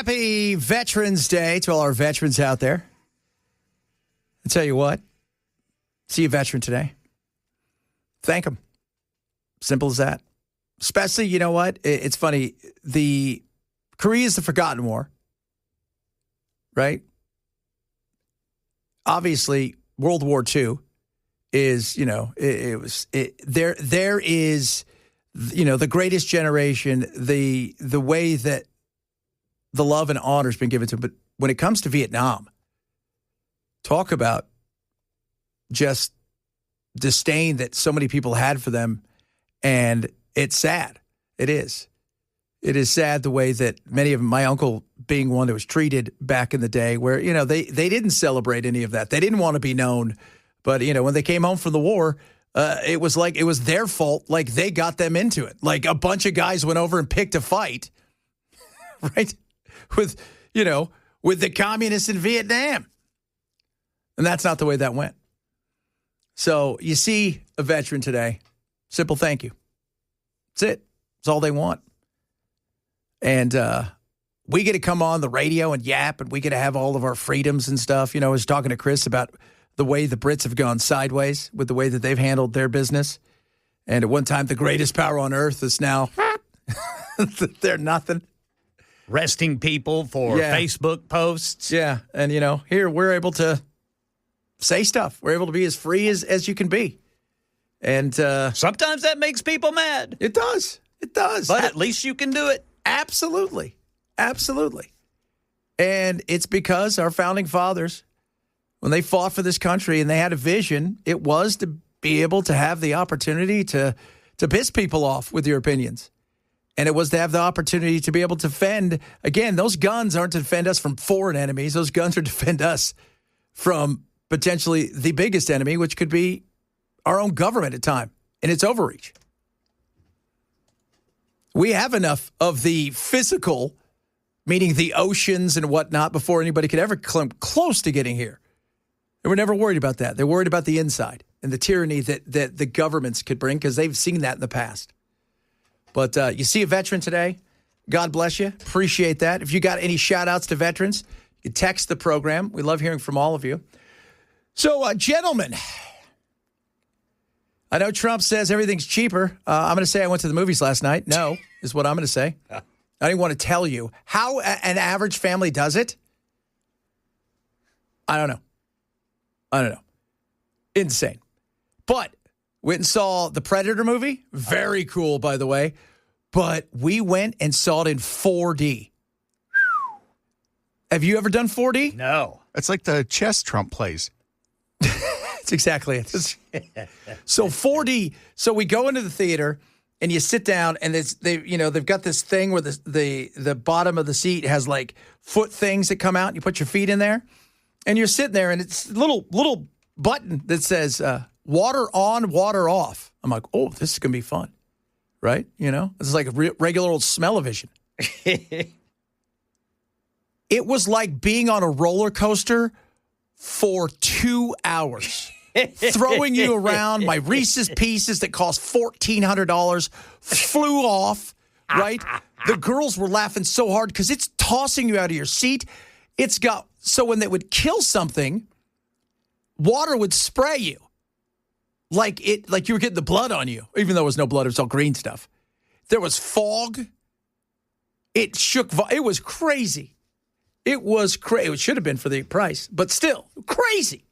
Happy Veterans Day to all our veterans out there. I tell you what, see a veteran today. Thank them. Simple as that. Especially, you know what? It's funny. The Korea is the forgotten war, right? Obviously, World War II is, there is, the greatest generation, the way that the love and honor has been given to them. But when it comes to Vietnam, talk about just disdain that so many people had for them. And it's sad. It is. It is sad the way that many of them, my uncle being one that was treated back in the day where, they didn't celebrate any of that. They didn't want to be known. But, when they came home from the war, it was like it was their fault. Like they got them into it. Like a bunch of guys went over and picked a fight, right? With the communists in Vietnam. And that's not the way that went. So you see a veteran today, simple thank you. That's it. That's all they want. And we get to come on the radio and yap, and we get to have all of our freedoms and stuff. I was talking to Chris about the way the Brits have gone sideways with the way that they've handled their business. And at one time, the greatest power on earth is now they're nothing. Arresting people for Facebook posts. Yeah. And, here we're able to say stuff. We're able to be as free as you can be. And sometimes that makes people mad. It does. It does. But at least you can do it. Absolutely. Absolutely. And it's because our founding fathers, when they fought for this country and they had a vision, it was to be able to have the opportunity to piss people off with your opinions. And it was to have the opportunity to be able to defend. Again, those guns aren't to defend us from foreign enemies. Those guns are to defend us from potentially the biggest enemy, which could be our own government at time and its overreach. We have enough of the physical, meaning the oceans and whatnot, before anybody could ever come close to getting here. They were never worried about that. They're worried about the inside and the tyranny that the governments could bring because they've seen that in the past. But you see a veteran today, God bless you. Appreciate that. If you got any shout-outs to veterans, you can text the program. We love hearing from all of you. So, gentlemen, I know Trump says everything's cheaper. I'm going to say I went to the movies last night. No, is what I'm going to say. I don't even want to tell you. How an average family does it, I don't know. Insane. But went and saw the Predator movie. Very cool, by the way. But we went and saw it in 4D. Have you ever done 4D? No. It's like the chess Trump plays. That's exactly it. So 4D. So we go into the theater and you sit down and they've got this thing where the bottom of the seat has like foot things that come out. And you put your feet in there and you're sitting there and it's a little button that says water on, water off. I'm like, oh, this is going to be fun. Right? It's like a regular old smell-o-vision. It was like being on a roller coaster for 2 hours, throwing you around. My Reese's Pieces that cost $1,400 flew off, right? The girls were laughing so hard because it's tossing you out of your seat. So when they would kill something, water would spray you. Like you were getting the blood on you, even though there was no blood. It was all green stuff. There was fog. It shook. It was crazy. It was crazy. It should have been for the price, but still crazy.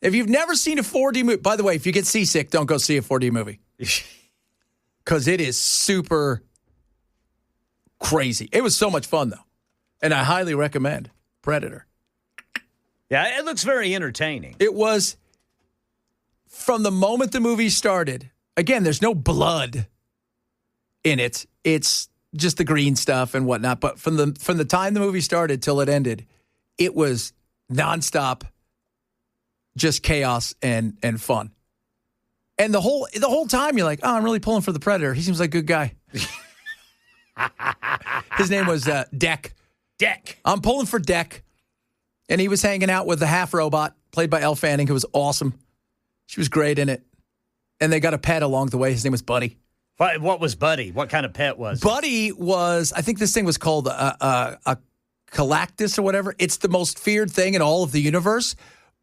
If you've never seen a 4D movie, by the way, if you get seasick, don't go see a 4D movie because it is super crazy. It was so much fun, though, and I highly recommend Predator. Yeah, it looks very entertaining. It was. From the moment the movie started, again, there's no blood in it. It's just the green stuff and whatnot. But from the time the movie started till it ended, it was nonstop, just chaos and fun. And the whole time you're like, oh, I'm really pulling for the Predator. He seems like a good guy. His name was Deck. Deck. I'm pulling for Deck. And he was hanging out with the half robot played by Elle Fanning, who was awesome. She was great in it. And they got a pet along the way. His name was Buddy. What was Buddy? What kind of pet was it? Buddy was, I think this thing was called a Galactus or whatever. It's the most feared thing in all of the universe.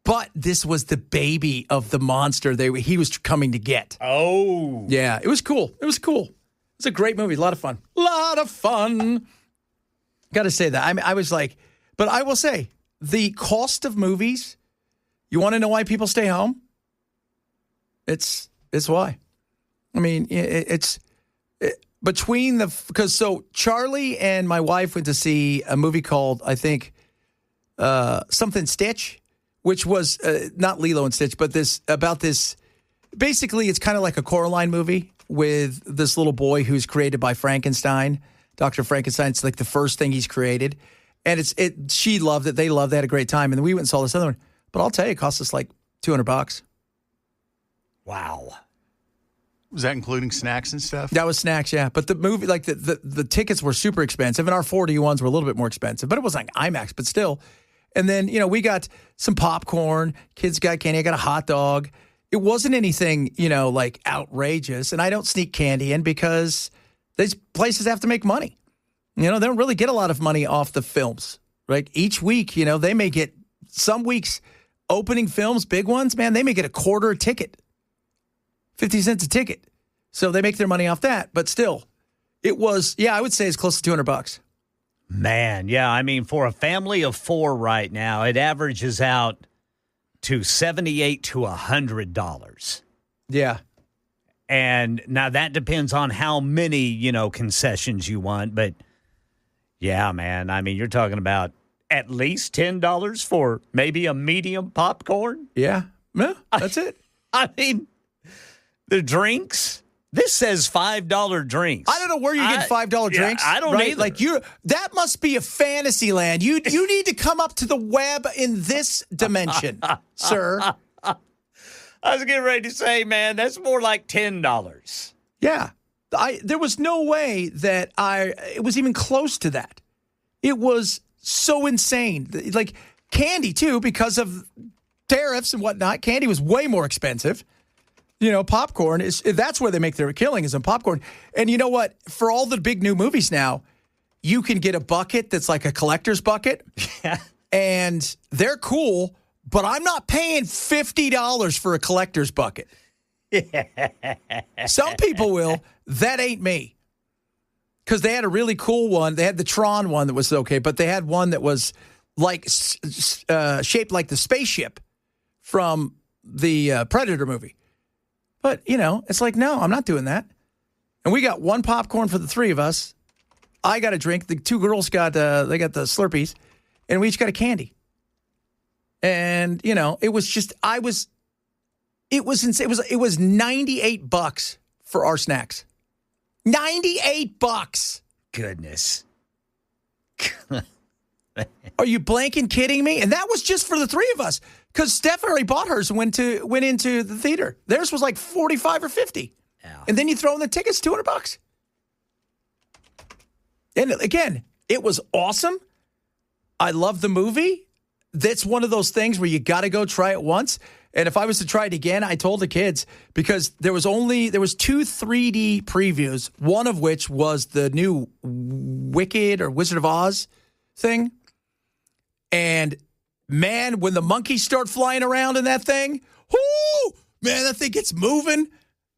But this was the baby of the monster he was coming to get. Oh. Yeah, it was cool. It was cool. It's a great movie. A lot of fun. Got to say that. I was like, but I will say, the cost of movies, you want to know why people stay home? It's why. I mean, because Charlie and my wife went to see a movie called, I think, something Stitch, which was not Lilo and Stitch, but basically it's kind of like a Coraline movie with this little boy who's created by Frankenstein. Dr. Frankenstein. It's like the first thing he's created. And she loved it. They loved it. They had a great time. And then we went and saw this other one. But I'll tell you, it cost us like $200. Wow. Was that including snacks and stuff? That was snacks, yeah. But the movie, like the tickets were super expensive. And our 4D ones were a little bit more expensive. But it wasn't like IMAX, but still. And then, we got some popcorn. Kids got candy. I got a hot dog. It wasn't anything, like outrageous. And I don't sneak candy in because these places have to make money. They don't really get a lot of money off the films, right? Each week, they may get some weeks opening films, big ones, man, they may get a quarter a ticket, 50 cents a ticket. So they make their money off that. But still, it was, I would say it's close to $200. Man, yeah. I mean, for a family of 4 right now, it averages out to $78 to $100. Yeah. And now that depends on how many, concessions you want. But, yeah, man, I mean, you're talking about at least $10 for maybe a medium popcorn. Yeah. That's it. I mean, the drinks. This says $5 drinks. I don't know where you get $5 drinks. I don't right? either. Like that must be a fantasy land. You need to come up to the web in this dimension, sir. I was getting ready to say, man, that's more like $10. Yeah. There was no way that it was even close to that. It was so insane. Like candy too, because of tariffs and whatnot. Candy was way more expensive. Popcorn that's where they make their killing is in popcorn. And you know what? For all the big new movies now, you can get a bucket that's like a collector's bucket. Yeah. And they're cool, but I'm not paying $50 for a collector's bucket. Some people will. That ain't me. Because they had a really cool one. They had the Tron one that was okay, but they had one that was like shaped like the spaceship from the Predator movie. But, it's like, no, I'm not doing that. And we got one popcorn for the 3 of us. I got a drink. The 2 girls got the Slurpees. And we each got a candy. And, it was just, it was insane. It was $98 for our snacks. $98. Goodness. Are you blanking kidding me? And that was just for the 3 of us. Because Steph already bought hers and went into the theater. Theirs was like $45 or $50. Yeah. And then you throw in the tickets, $200. And again, it was awesome. I love the movie. That's one of those things where you got to go try it once. And if I was to try it again, I told the kids, because there was 2 3D previews, one of which was the new Wicked or Wizard of Oz thing. And man, when the monkeys start flying around in that thing, whoo, man, that thing gets moving.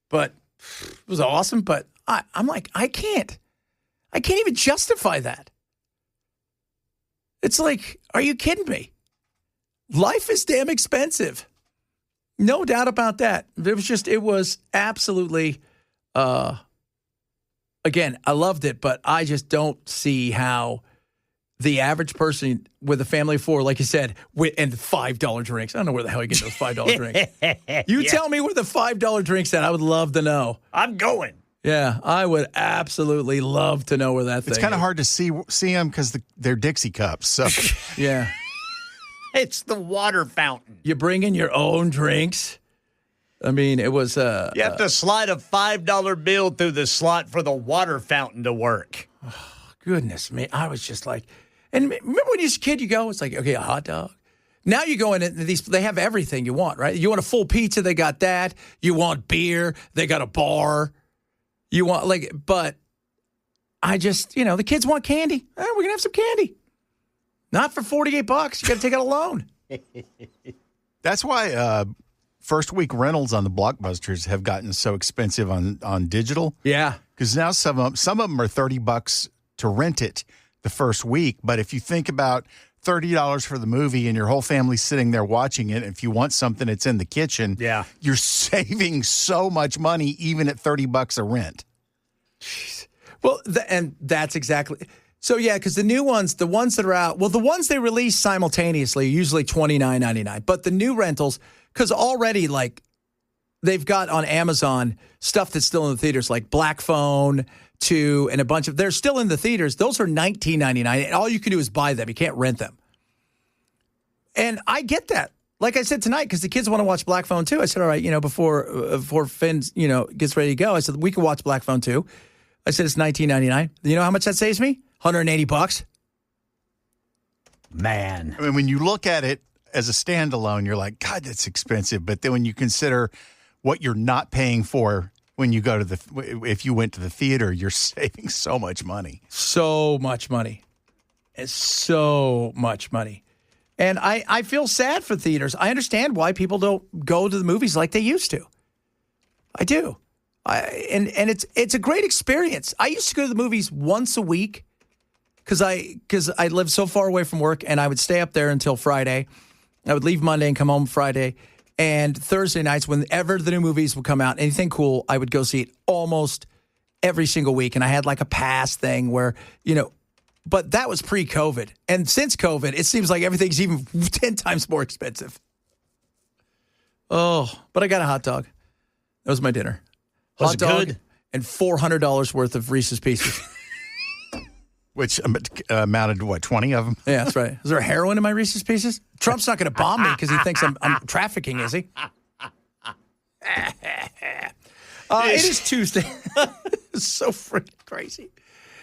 But it was awesome. But I'm like, I can't even justify that. It's like, are you kidding me? Life is damn expensive. No doubt about that. It was absolutely, again, I loved it, but I just don't see how the average person with a family of 4, like you said, and $5 drinks. I don't know where the hell you get those $5 drinks. You tell me where the $5 drinks at. I would love to know. I'm going. Yeah, I would absolutely love to know where that thing is. It's kind of hard to see them because they're Dixie cups. So yeah. It's the water fountain. You bring in your own drinks. I mean, it was... you have to slide a $5 bill through the slot for the water fountain to work. Oh, goodness me. I was just like... And remember when you're a kid, you go, it's like, okay, a hot dog. Now you go in and they have everything you want, right? You want a full pizza, they got that. You want beer, they got a bar. You want, like, but I just, the kids want candy. We're going to have some candy. Not for $48. You got to take out a loan. That's why first week rentals on the Blockbusters have gotten so expensive on digital. Yeah. Because now some of them are $30 to rent it the first week. But if you think about $30 for the movie and your whole family's sitting there watching it, if you want something that's in the kitchen, you're saving so much money even at $30 a rent. Jeez. Well, and that's exactly. So, yeah, because the new ones, the ones that are out, well, the ones they release simultaneously are usually $29.99. But the new rentals, because already, like, they've got on Amazon stuff that's still in the theaters, like Black Phone 2 and a bunch of, they're still in the theaters. Those are $19.99. And all you can do is buy them. You can't rent them. And I get that. Like I said tonight, because the kids want to watch Black Phone 2. I said, all right, before Finn, gets ready to go, I said, we can watch Black Phone 2. I said, it's $19.99. You know how much that saves me? $180. Man. I mean, when you look at it as a standalone, you're like, God, that's expensive. But then when you consider what you're not paying for when you go to if you went to the theater, you're saving so much money. So much money. It's so much money. And I feel sad for theaters. I understand why people don't go to the movies like they used to. I do. And it's a great experience. I used to go to the movies once a week because I lived so far away from work, and I would stay up there until Friday. I would leave Monday and come home Friday. And Thursday nights, whenever the new movies would come out, anything cool, I would go see it almost every single week. And I had like a pass thing where, but that was pre-COVID. And since COVID, it seems like everything's even 10 times more expensive. Oh, but I got a hot dog. That was my dinner. Was Hot it dog good? and $400 worth of Reese's Pieces. Which amounted to, 20 of them? Yeah, that's right. Is there heroin in my Reese's Pieces? Trump's not going to bomb me because he thinks I'm trafficking, is he? It is Tuesday. It's so freaking crazy.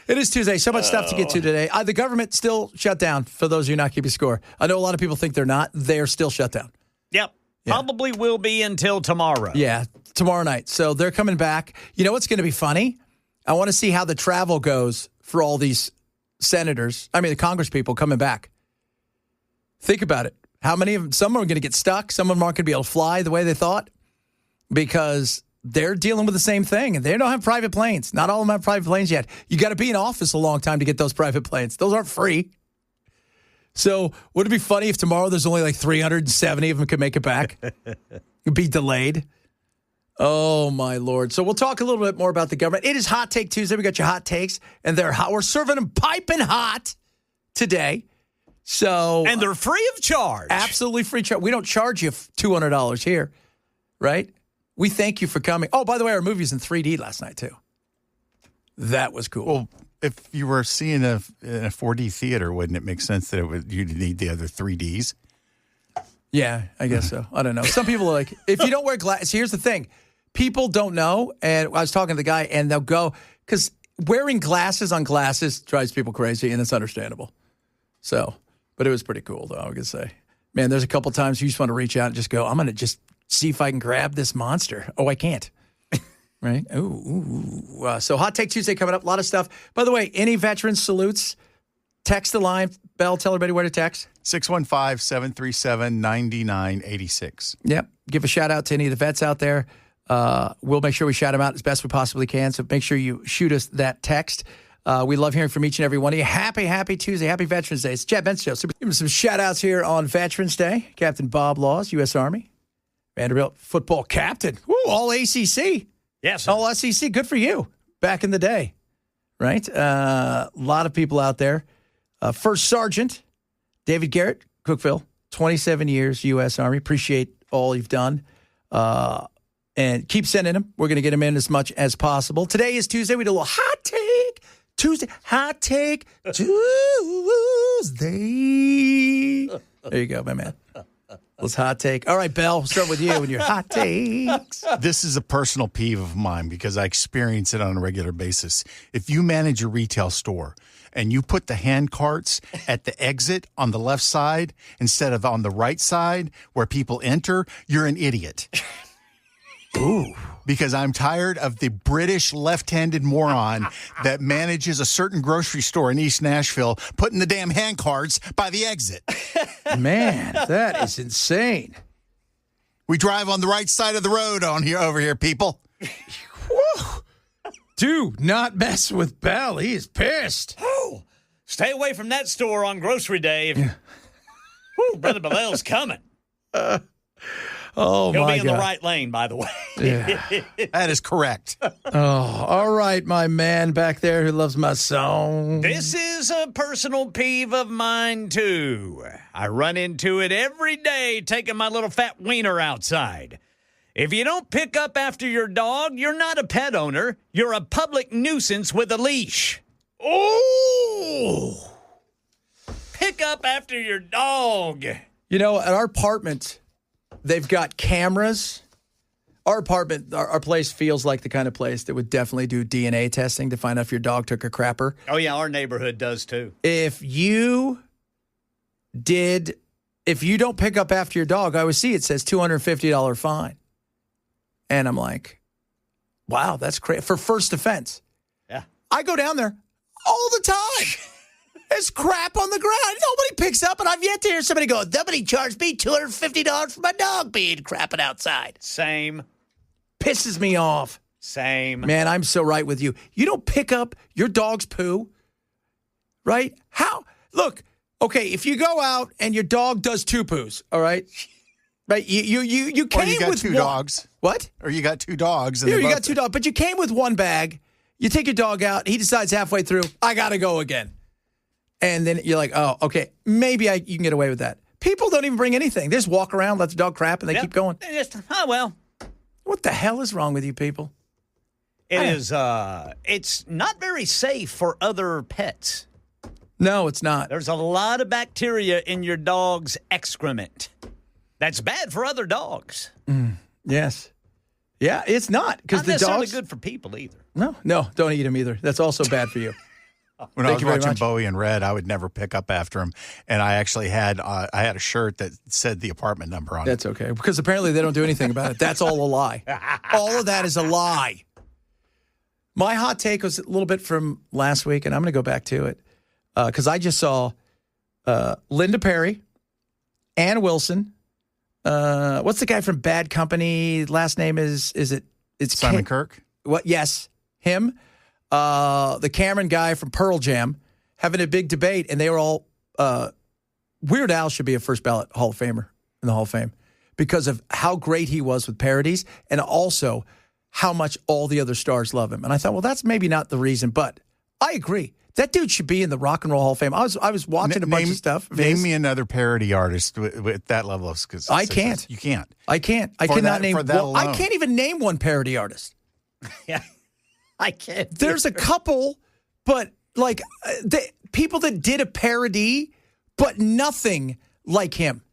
It is Tuesday. So much stuff to get to today. The government still shut down, for those of you not keeping score. I know a lot of people think they're not. They're still shut down. Yep. Yeah. Probably will be until tomorrow. Yeah, tomorrow night. So they're coming back. You know what's going to be funny? I want to see how the travel goes for all these senators. I mean, the Congress people coming back. Think about it. How many of them? Some are going to get stuck. Some of them aren't going to be able to fly the way they thought because they're dealing with the same thing, and they don't have private planes. Not all of them have private planes yet. You got to be in office a long time to get those private planes. Those aren't free. So would it be funny if tomorrow there's only like 370 of them could make it back? It'd be delayed. Oh, my Lord. So we'll talk a little bit more about the government. It is Hot Take Tuesday. We got your hot takes, and they're hot. We're serving them piping hot today. So And they're free of charge. Absolutely free charge. We don't charge you $200 here, right? We thank you for coming. Oh, by the way, our movie was in 3D last night, too. That was cool. Well, if you were seeing in a 4D theater, wouldn't it make sense that you'd need the other 3Ds? Yeah, I guess so. I don't know. Some people are like, if you don't wear glasses, here's the thing. People don't know, and I was talking to the guy, and they'll go, because wearing glasses on glasses drives people crazy, and it's understandable. So, but it was pretty cool, though, I would say. Man, there's a couple times you just want to reach out and just go, I'm going to just see if I can grab this monster. Oh, I can't. Right? Ooh. So Hot Take Tuesday coming up. A lot of stuff. By the way, any veteran salutes, text the line. Bell, tell everybody where to text. 615-737-9986. Yep. Give a shout out to any of the vets out there. We'll make sure we shout them out as best we possibly can. So make sure you shoot us that text. We love hearing from each and every one of you. Happy Tuesday. Happy Veterans Day. It's Chad Benson Show. Give me some shout outs here on Veterans Day. Captain Bob Laws, U.S. Army. Vanderbilt football captain. Woo, all ACC. Yes. All SEC. Good for you. Back in the day. Right? A lot of people out there. First Sergeant David Garrett, Cookville, 27 years, U.S. Army. Appreciate all you've done. And keep sending them. We're going to get them in as much as possible. Today is Tuesday. We do a little Hot Take Tuesday. Hot Take Tuesday. There you go, my man. Let's hot take. All right, Bell, we'll start with you and your hot takes. This is a personal peeve of mine because I experience it on a regular basis. If you manage a retail store and you put the hand carts at the exit on the left side instead of on the right side where people enter, you're an idiot. Ooh. Because I'm tired of the British left-handed moron that manages a certain grocery store in East Nashville putting the damn hand carts by the exit. Man, that is insane. We drive on the right side of the road over here, people. Whew. Do not mess with Bell. He is pissed. Oh, stay away from that store on grocery day. Whew, Brother Bilal's coming. Oh, He'll my be in God. the right lane, by the way. Yeah. That is correct. Oh, all right, my man back there who loves my song. This is a personal peeve of mine, too. I run into it every day taking my little fat wiener outside. If you don't pick up after your dog, you're not a pet owner. You're a public nuisance with a leash. Oh! Pick up after your dog. You know, at our apartment, they've got cameras. Our apartment, our place feels like the kind of place that would definitely do DNA testing to find out if your dog took a crapper. Oh, yeah, our neighborhood does, too. If you don't pick up after your dog, I always see it says $250 fine. And I'm like, wow, that's crazy. For first offense. Yeah. I go down there all the time. There's crap on the ground. Nobody picks up, and I've yet to hear somebody go, somebody charged me $250 for my dog being crapping outside. Same. Pisses me off. Same. Man, I'm so right with you. You don't pick up your dog's poo, right? How? Look, okay, if you go out and your dog does two poos, all right? Right? You came Or you got with two one. dogs. What? Or you got two dogs. And Here, they you both- got two dogs, but you came with one bag. You take your dog out. He decides halfway through, I got to go again. And then you're like, oh, okay, maybe you can get away with that. People don't even bring anything. They just walk around, let the dog crap, and they keep going. Oh, well. What the hell is wrong with you people? It's not very safe for other pets. No, it's not. There's a lot of bacteria in your dog's excrement. That's bad for other dogs. Yes. Yeah, it's not. Because Not the necessarily dogs. good for people either. No, don't eat them either. That's also bad for you. When Thank I was you very watching much. Bowie and Red, I would never pick up after him. And I actually had a shirt that said the apartment number on it. That's okay. Because apparently they don't do anything about it. That's all a lie. All of that is a lie. My hot take was a little bit from last week, and I'm going to go back to it. Because I just saw Linda Perry, Ann Wilson. What's the guy from Bad Company? Last name it's Simon Kirk? What? Yes, him. The Cameron guy from Pearl Jam having a big debate, and they were all Weird Al should be a first ballot Hall of Famer in the Hall of Fame because of how great he was with parodies and also how much all the other stars love him. And I thought, well, that's maybe not the reason, but I agree. That dude should be in the Rock and Roll Hall of Fame. I was watching a bunch of stuff. Name me another parody artist with that level of success. I can't. You can't. I can't. I For cannot that- name. for that Well, I alone. can't even name one parody artist. Yeah, I can't. There's a couple, but like people that did a parody, but nothing like him.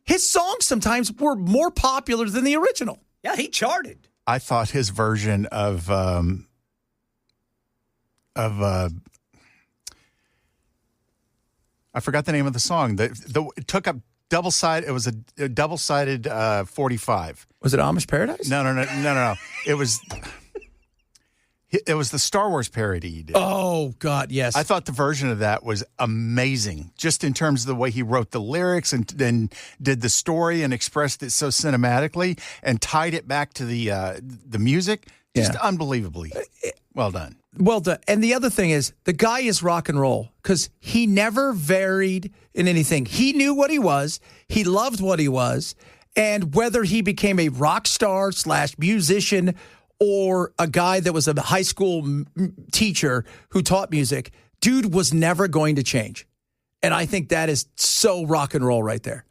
His songs sometimes were more popular than the original. Yeah, he charted. I thought his version of I forgot the name of the song. It took up double-sided. It was a double-sided 45. Was it Amish Paradise? No. It was the Star Wars parody he did. Oh, God, yes. I thought the version of that was amazing, just in terms of the way he wrote the lyrics and then did the story and expressed it so cinematically and tied it back to the music. Just unbelievably well done. Well done. And the other thing is, the guy is rock and roll because he never varied in anything. He knew what he was. He loved what he was. And whether he became a rock star / musician or a guy that was a high school teacher who taught music, dude was never going to change. And I think that is so rock and roll right there.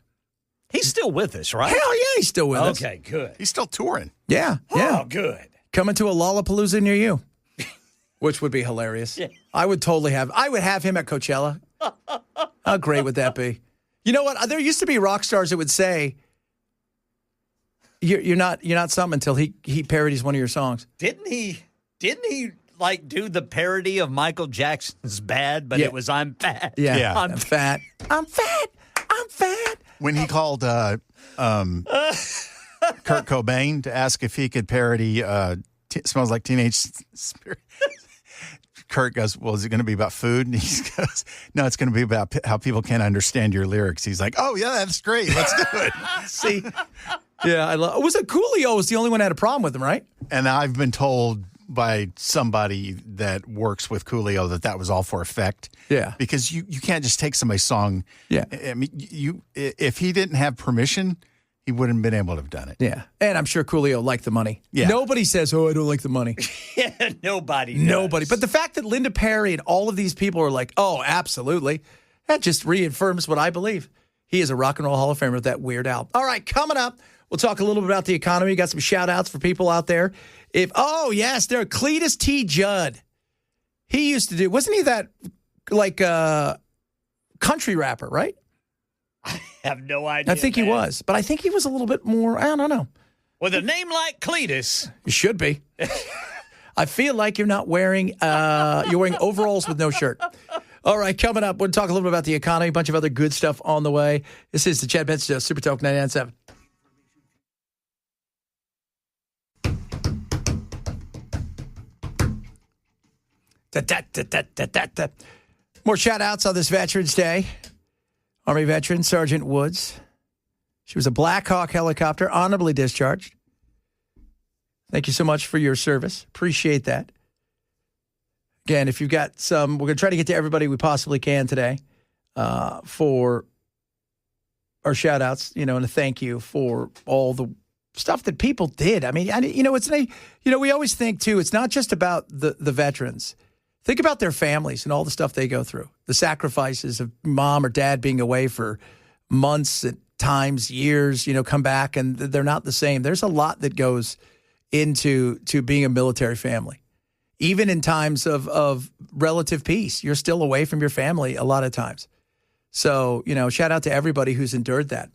He's still with us, right? Hell yeah, he's still with us. Okay, good. He's still touring. Yeah. Oh, good. Coming to a Lollapalooza near you, which would be hilarious. Yeah. I would have him at Coachella. How great would that be? You know what? There used to be rock stars that would say, You're not something until he parodies one of your songs. Didn't he like do the parody of Michael Jackson's Bad, but it was I'm fat. Yeah. I'm fat. I'm fat. I'm fat. When he called Kurt Cobain to ask if he could parody Smells Like Teenage Spirit. Kurt goes, well, is it going to be about food? And he goes, no, it's going to be about how people can't understand your lyrics. He's like, oh, yeah, that's great. Let's do it. See? Yeah, was it Coolio was the only one that had a problem with him, right? And I've been told by somebody that works with Coolio that was all for effect. Yeah. Because you can't just take somebody's song. Yeah. I mean, if he didn't have permission, he wouldn't have been able to have done it. Yeah. And I'm sure Coolio liked the money. Yeah. Nobody says, oh, I don't like the money. Yeah, nobody does. Nobody. But the fact that Linda Perry and all of these people are like, oh, absolutely, that just reaffirms what I believe. He is a Rock and Roll Hall of Famer with that Weird Al. All right, coming up, we'll talk a little bit about the economy. Got some shout-outs for people out there. Yes, there, Cletus T. Judd. He used to do, wasn't he that, like, country rapper, right? I have no idea. I think he was, but I think he was a little bit more, I don't know. With a name like Cletus. You should be. I feel like you're not wearing, you're wearing overalls with no shirt. All right, coming up, we'll talk a little bit about the economy, a bunch of other good stuff on the way. This is the Chad Benson Show, Super Talk 99.7. More shout-outs on this Veterans Day. Army veteran Sergeant Woods. She was a Black Hawk helicopter, honorably discharged. Thank you so much for your service. Appreciate that. Again, if you've got some, we're going to try to get to everybody we possibly can today for our shout-outs, and a thank you for all the stuff that people did. I mean, we always think, too, it's not just about the veterans. Think about their families and all the stuff they go through. The sacrifices of mom or dad being away for months, at times, years, come back, and they're not the same. There's a lot that goes into being a military family. Even in times of relative peace, you're still away from your family a lot of times. So, shout out to everybody who's endured that.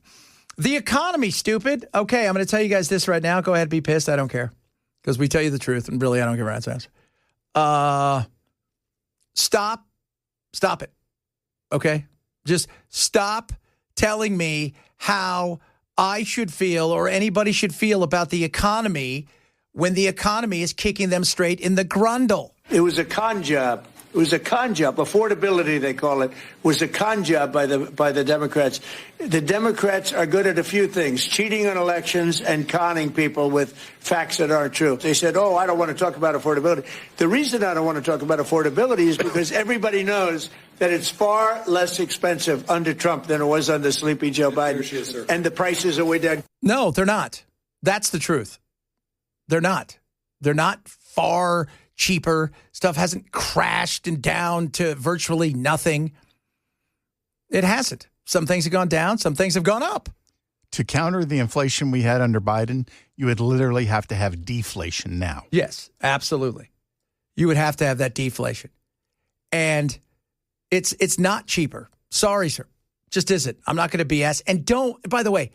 The economy, stupid. Okay, I'm going to tell you guys this right now. Go ahead and be pissed. I don't care. Because we tell you the truth, and really, I don't give a rat's ass. Stop it. Okay? Just stop telling me how I should feel or anybody should feel about the economy when the economy is kicking them straight in the grundle. It was a con job. It was a con job. Affordability, they call it, was a con job by the Democrats. The Democrats are good at a few things: cheating on elections and conning people with facts that aren't true. They said, oh, I don't want to talk about affordability. The reason I don't want to talk about affordability is because everybody knows that it's far less expensive under Trump than it was under Sleepy Joe Biden. And the prices are way down. No, they're not. That's the truth. They're not. They're not far cheaper. Stuff hasn't crashed and down to virtually nothing. It hasn't. Some things have gone down. Some things have gone up. To counter the inflation we had under Biden, you would literally have to have deflation now. Yes, absolutely. You would have to have that deflation. And it's not cheaper. Sorry, sir. Just isn't. I'm not going to BS. And by the way,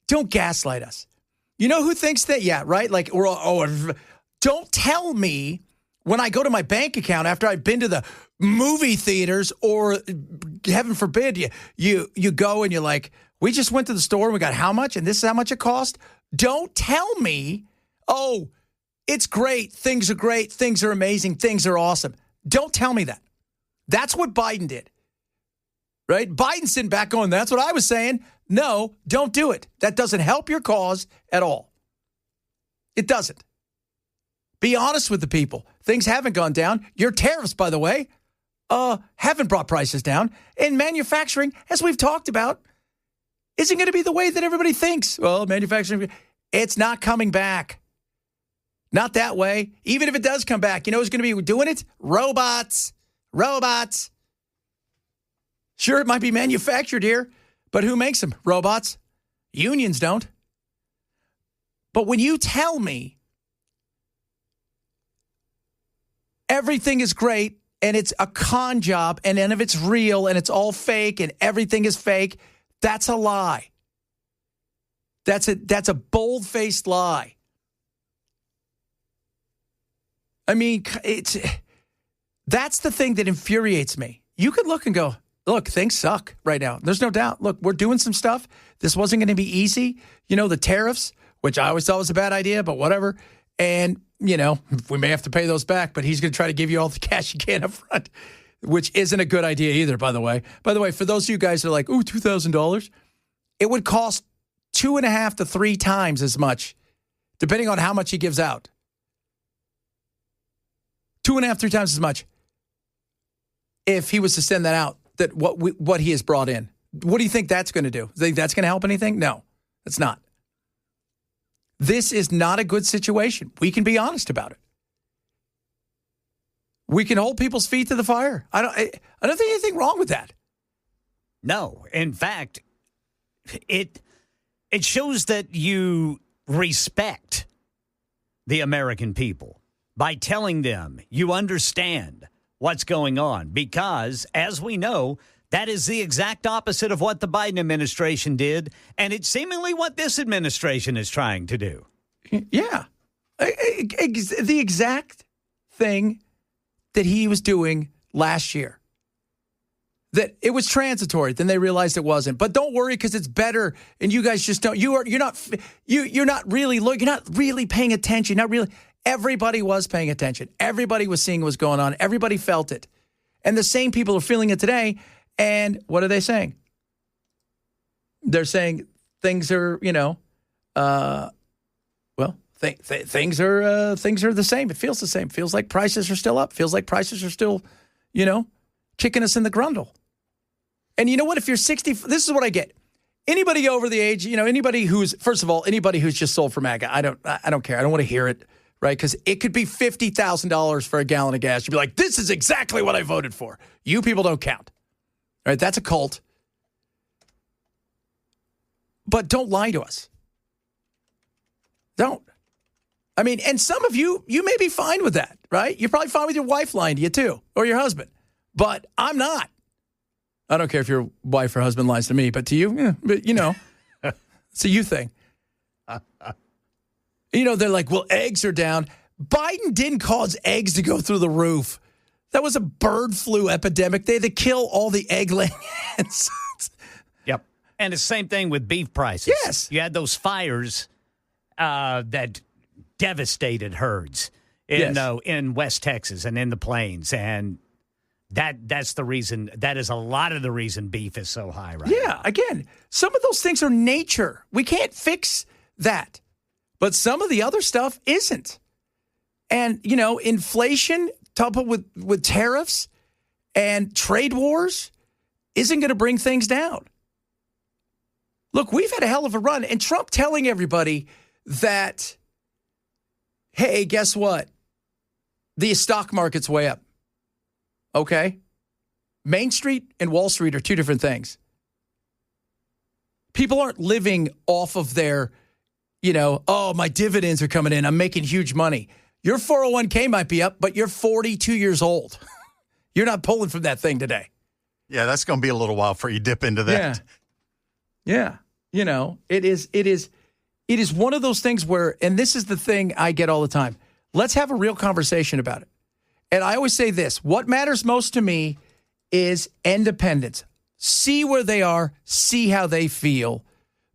don't gaslight us. You know who thinks that? Yeah, right? Like, don't tell me when I go to my bank account after I've been to the movie theaters, or heaven forbid, you go and you're like, we just went to the store and we got how much and this is how much it cost. Don't tell me, oh, it's great. Things are great. Things are amazing. Things are awesome. Don't tell me that. That's what Biden did, right? Biden's sitting back going, that's what I was saying. No, don't do it. That doesn't help your cause at all. It doesn't. Be honest with the people. Things haven't gone down. Your tariffs, by the way, haven't brought prices down. And manufacturing, as we've talked about, isn't going to be the way that everybody thinks. Well, manufacturing, it's not coming back. Not that way. Even if it does come back, you know who's going to be doing it? Robots. Sure, it might be manufactured here, but who makes them? Robots. Unions don't. But when you tell me everything is great and it's a con job and none of it's real and it's all fake and everything is fake, that's a lie. That's a bold-faced lie. I mean, that's the thing that infuriates me. You could look and go, look, things suck right now. There's no doubt. Look, we're doing some stuff. This wasn't going to be easy. The tariffs which I always thought was a bad idea, but whatever. And, we may have to pay those back, but he's going to try to give you all the cash you can up front, which isn't a good idea either, by the way. By the way, for those of you guys that are like, ooh, $2,000, it would cost 2.5 to 3 times as much, depending on how much he gives out. 2.5, 3 times as much if he was to send that out, that what he has brought in. What do you think that's going to do? Think that's going to help anything? No, it's not. This is not a good situation. We can be honest about it. We can hold people's feet to the fire. I don't think anything wrong with that. No. In fact, it shows that you respect the American people by telling them you understand what's going on, because, as we know, that is the exact opposite of what the Biden administration did, and it's seemingly what this administration is trying to do. Yeah. The exact thing that he was doing last year. That it was transitory, then they realized it wasn't. But don't worry, because it's better, and you guys just don't. You're not really paying attention. Not really. Everybody was paying attention. Everybody was seeing what was going on. Everybody felt it, and the same people are feeling it today. And what are they saying? They're saying things are, things are the same. It feels the same. Feels like prices are still up. Feels like prices are still, kicking us in the grundle. And you know what? If you're 60, this is what I get. Anybody over the age, anybody who's just sold for MAGA, I don't care. I don't want to hear it, right? Because it could be $50,000 for a gallon of gas. You'd be like, this is exactly what I voted for. You people don't count. All right, that's a cult. But don't lie to us. Don't. I mean, and some of you may be fine with that, right? You're probably fine with your wife lying to you too, or your husband. But I'm not. I don't care if your wife or husband lies to me, but to you, yeah, but it's a you thing. They're like, well, eggs are down. Biden didn't cause eggs to go through the roof. That was a bird flu epidemic. They had to kill all the egg-laying hens. Yep. And the same thing with beef prices. Yes. You had those fires that devastated herds in West Texas and in the plains. And that's the reason. That is a lot of the reason beef is so high right now. Yeah, again, some of those things are nature. We can't fix that. But some of the other stuff isn't. And, inflation coupled with tariffs and trade wars isn't going to bring things down. Look, we've had a hell of a run. And Trump telling everybody that, hey, guess what? The stock market's way up. Okay? Main Street and Wall Street are two different things. People aren't living off of their, my dividends are coming in. I'm making huge money. Your 401k might be up, but you're 42 years old. You're not pulling from that thing today. Yeah, that's going to be a little while before you dip into that. Yeah. It is one of those things where, and this is the thing I get all the time. Let's have a real conversation about it. And I always say this, what matters most to me is independence. See where they are, see how they feel,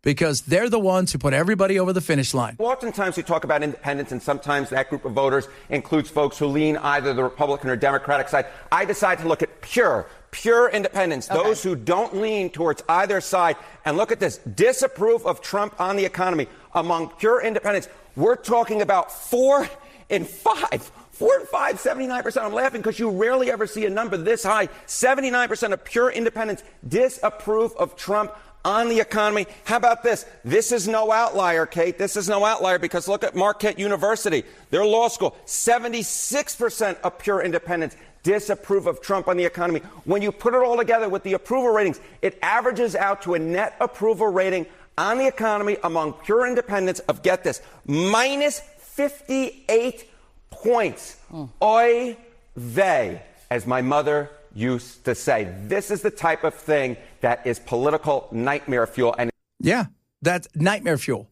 because they're the ones who put everybody over the finish line. Well, oftentimes we talk about independence, and sometimes that group of voters includes folks who lean either the Republican or Democratic side. I decide to look at pure independence, okay. Those who don't lean towards either side. And look at this, disapprove of Trump on the economy. Among pure independents, we're talking about 4 in 5. 4 and 5, 79%. I'm laughing because you rarely ever see a number this high. 79% of pure independents disapprove of Trump on the economy. How about this? This is no outlier, Kate. This is no outlier because look at Marquette University, their law school. 76% of pure independents disapprove of Trump on the economy. When you put it all together with the approval ratings, it averages out to a net approval rating on the economy among pure independents of, get this, minus 58 points. Oy vey, as my mother used to say. This is the type of thing that is political nightmare fuel. And yeah, that's nightmare fuel.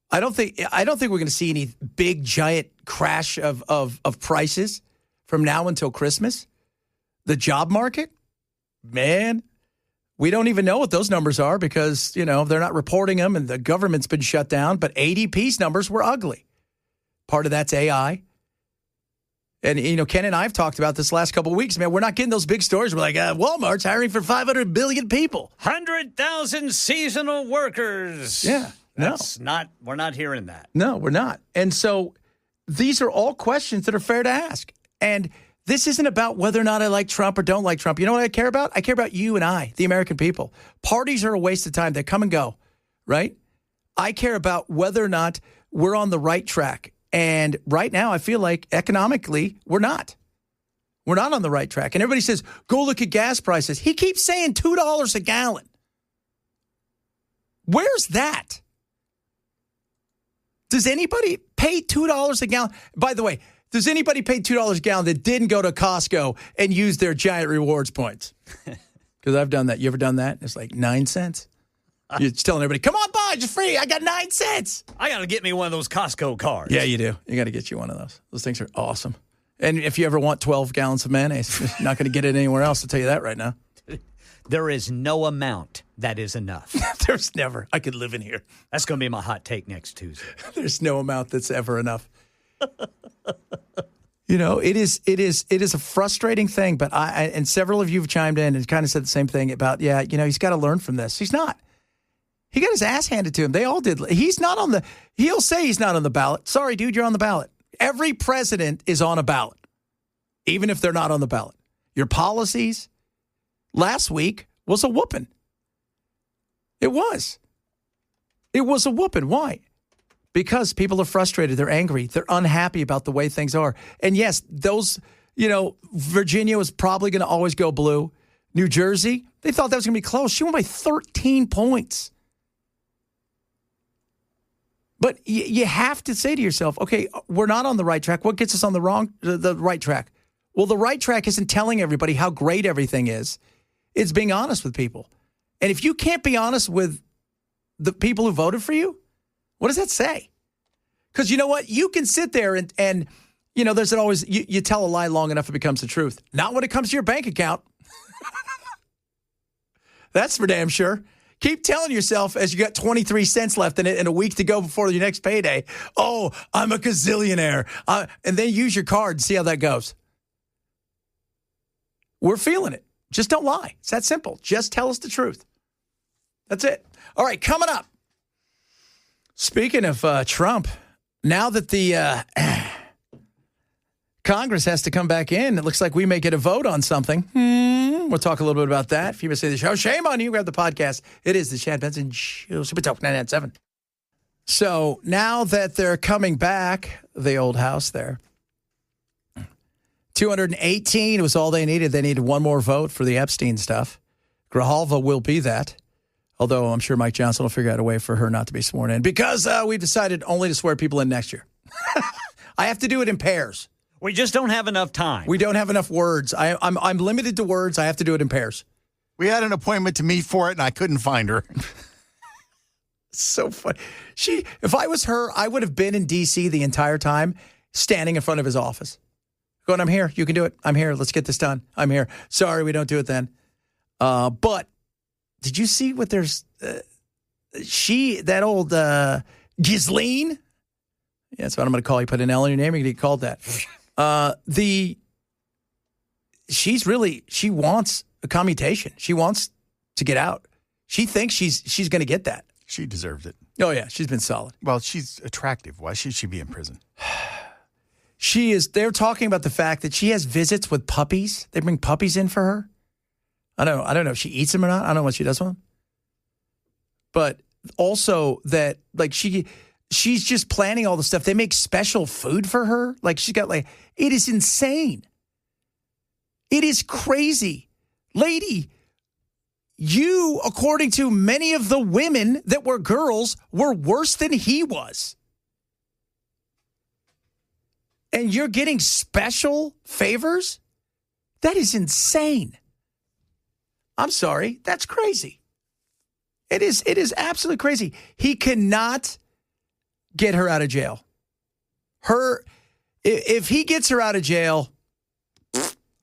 I don't think we're going to see any big giant crash of prices from now until Christmas. The job market, man, We don't even know what those numbers are because, they're not reporting them and the government's been shut down. But ADP's numbers were ugly. Part of that's AI. And, Ken and I have talked about this last couple of weeks, man. We're not getting those big stories. We're like, Walmart's hiring for 500 billion people. 100,000 seasonal workers. Yeah. We're not hearing that. No, we're not. And so these are all questions that are fair to ask. And this isn't about whether or not I like Trump or don't like Trump. You know what I care about? I care about you and I, the American people. Parties are a waste of time. They come and go, right? I care about whether or not we're on the right track. And right now, I feel like economically, we're not. We're not on the right track. And everybody says, go look at gas prices. He keeps saying $2 a gallon. Where's that? Does anybody pay $2 a gallon? By the way, does anybody pay $2 a gallon that didn't go to Costco and use their giant rewards points? Because I've done that. You ever done that? It's like 9 cents. You're just telling everybody, come on by, it's free. I got 9 cents. I got to get me one of those Costco cards. Yeah, you do. You got to get you one of those. Those things are awesome. And if you ever want 12 gallons of mayonnaise, you're not going to get it anywhere else. I'll tell you that right now. There is no amount that is enough. There's never. I could live in here. That's going to be my hot take next Tuesday. There's no amount that's ever enough. It is a frustrating thing, but and several of you have chimed in and kind of said the same thing about, he's got to learn from this. He's not. He got his ass handed to him. They all did. He'll say he's not on the ballot. Sorry, dude, you're on the ballot. Every president is on a ballot, even if they're not on the ballot. Your policies last week was a whooping. It was. It was a whooping. Why? Because people are frustrated. They're angry. They're unhappy about the way things are. And yes, those, Virginia was probably going to always go blue. New Jersey, they thought that was going to be close. She won by 13 points. But you have to say to yourself, okay, we're not on the right track. What gets us on the right track? Well, the right track isn't telling everybody how great everything is. It's being honest with people. And if you can't be honest with the people who voted for you, what does that say? Because you know what? You can sit there and there's always, you tell a lie long enough, it becomes the truth. Not when it comes to your bank account. That's for damn sure. Keep telling yourself as you got 23 cents left in it and a week to go before your next payday, oh, I'm a gazillionaire. And then use your card and see how that goes. We're feeling it. Just don't lie. It's that simple. Just tell us the truth. That's it. All right, coming up. Speaking of Trump, now that the Congress has to come back in, it looks like we may get a vote on something. We'll talk a little bit about that. If you missed the show, shame on you. Grab the podcast. It is the Chad Benson Show. Super Talk 997. So now that they're coming back, the old house there, 218 was all they needed. They needed one more vote for the Epstein stuff. Grijalva will be that. Although I'm sure Mike Johnson will figure out a way for her not to be sworn in because we've decided only to swear people in next year. I have to do it in pairs. We just don't have enough time. We don't have enough words. I'm limited to words. I have to do it in pairs. We had an appointment to meet for it, and I couldn't find her. So funny. If I was her, I would have been in D.C. the entire time, standing in front of his office. Going, I'm here. You can do it. I'm here. Let's get this done. I'm here. Sorry, we don't do it then. But did you see what there's... that old Ghislaine? Yeah, that's what I'm going to call you. Put an L in your name, you're going to get called that. She wants a commutation. She wants to get out. She thinks she's going to get that. She deserved it. Oh, yeah. She's been solid. Well, she's attractive. Why should she be in prison? She is. They're talking about the fact that she has visits with puppies. They bring puppies in for her. I don't know if she eats them or not. I don't know what she does with them. But also that, like, she's just planning all the stuff. They make special food for her. Like, she's got, like, it is insane. It is crazy. Lady, you, according to many of the women that were girls, were worse than he was. And you're getting special favors? That is insane. I'm sorry. That's crazy. It is absolutely crazy. He cannot get her out of jail. If he gets her out of jail,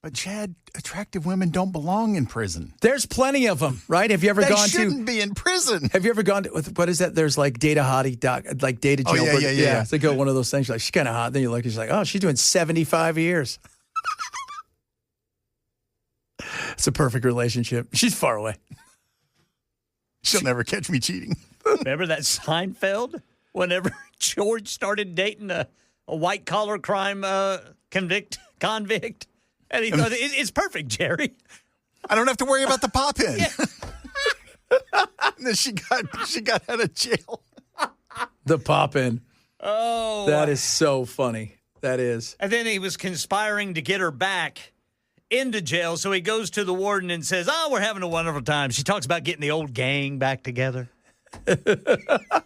But Chad, attractive women don't belong in prison. There's plenty of them, right? Have you ever They gone shouldn't be in prison. Have you ever gone to, what is that? There's like Data Hottie, like Data Oh, Jailbird. yeah. They go one of those things. Like, she's kind of hot. Then you look, she's like, oh, she's doing 75 years. It's a perfect relationship. She's far away. She'll never catch me cheating. Remember that Seinfeld? Whenever George started dating a white-collar crime convict, and he thought, it's perfect, Jerry. I don't have to worry about the pop-in. And then she got out of jail. The pop-in. Oh. That is so funny. That is. And then he was conspiring to get her back into jail, so he goes to the warden and says, oh, we're having a wonderful time. She talks about getting the old gang back together. That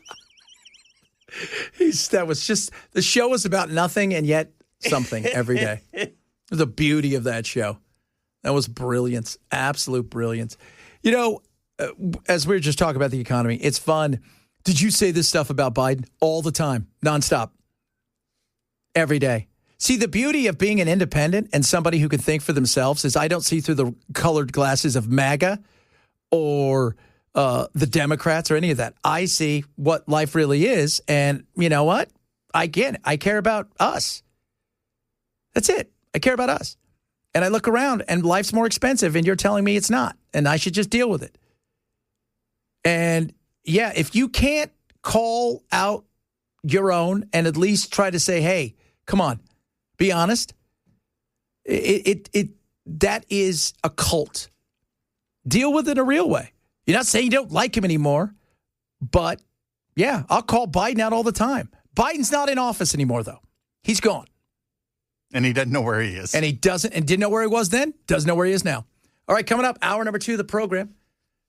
was just, the show was about nothing and yet something every day. The beauty of that show. That was brilliance, absolute brilliance. You know, as we were just talking about the economy, it's fun. Did you say this stuff about Biden all the time, nonstop, every day? See, the beauty of being an independent and somebody who can think for themselves is I don't see through the colored glasses of MAGA or the Democrats or any of that. I see what life really is. And you know what? I get it. I care about us. That's it. I care about us. And I look around and life's more expensive and you're telling me it's not. And I should just deal with it. And yeah, if you can't call out your own and at least try to say, hey, come on, be honest. That is a cult. Deal with it a real way. You're not saying you don't like him anymore, but yeah, I'll call Biden out all the time. Biden's not in office anymore, though. He's gone. And he doesn't know where he is. And he didn't know where he was then, doesn't know where he is now. All right, coming up, hour number 2 of the program.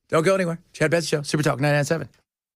Don't go anywhere. Chad Benson Show, Super Talk 997.